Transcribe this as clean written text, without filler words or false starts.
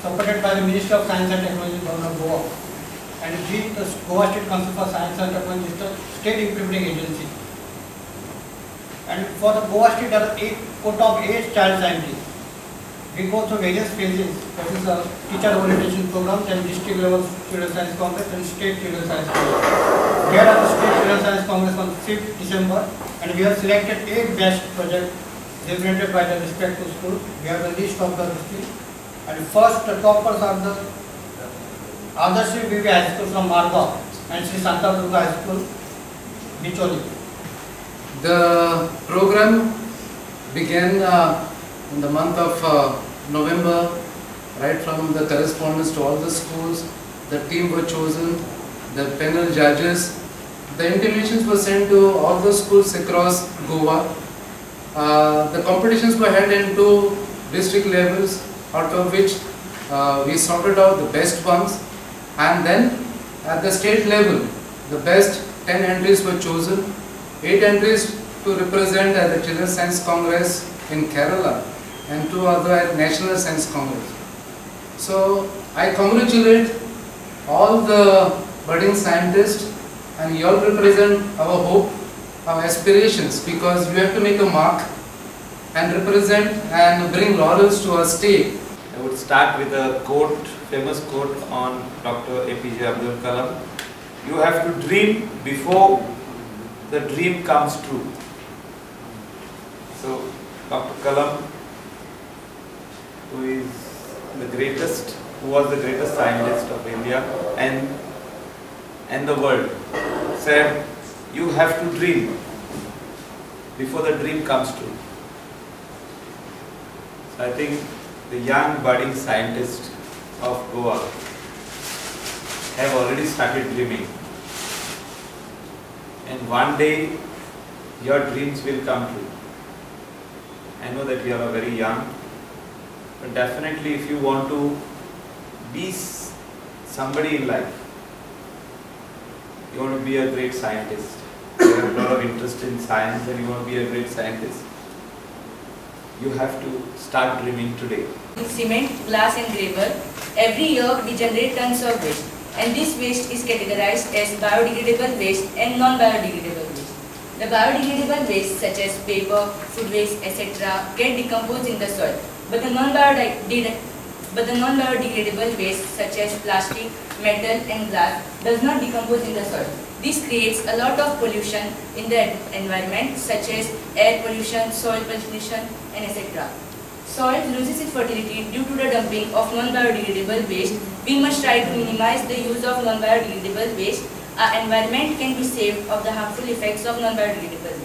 supported by the Ministry of Science and Technology, Government of Goa. And G, the Goa State Council for Science and Technology is the state implementing agency. And for the Goa State, there are 8 quota of 8 child scientists. We go through various phases, that is a teacher orientation program, then district level Children's Science Congress and state Children's Science Congress. We are at the state Children's Science Congress on 5th December, and we have selected 8 best projects designated by the respective school. We have the list of the district. And first, the toppers are the Adarsh VV High School from Marga and Sri Santa Durga High School, Bicholi. The program began in the month of November, right from the correspondence to all the schools. The team were chosen, the panel judges. The intimations were sent to all the schools across Goa. The competitions were held in 2 district levels, out of which we sorted out the best ones, and then at the state level the best 10 entries were chosen, 8 entries to represent at the Children's Science Congress in Kerala and 2 other at National Science Congress. So I congratulate all the budding scientists, and you all represent our hope, our aspirations, because you have to make a mark and represent and bring laurels to our state. I would start with a quote, famous quote on Dr. APJ Abdul Kalam. You have to dream before the dream comes true. So Dr. Kalam, who is the greatest, who was the greatest scientist of India and the world, said you have to dream before the dream comes true. So I think the young budding scientists of Goa have already started dreaming, and one day your dreams will come true. I know that you are very young, but definitely if you want to be somebody in life, you want to be a great scientist, you have a lot of interest in science and you want to be a great scientist, you have to start dreaming today. In cement, glass and gravel, every year we generate tons of waste, and this waste is categorized as biodegradable waste and non-biodegradable waste. The biodegradable waste such as paper, food waste, etc. get decomposed in the soil, but the non-biodegradable waste such as plastic, metal and glass does not decompose in the soil. This creates a lot of pollution in the environment such as air pollution, soil pollution and etc. Soil loses its fertility due to the dumping of non-biodegradable waste. We must try to minimize the use of non-biodegradable waste. Our environment can be saved of the harmful effects of non-biodegradable waste.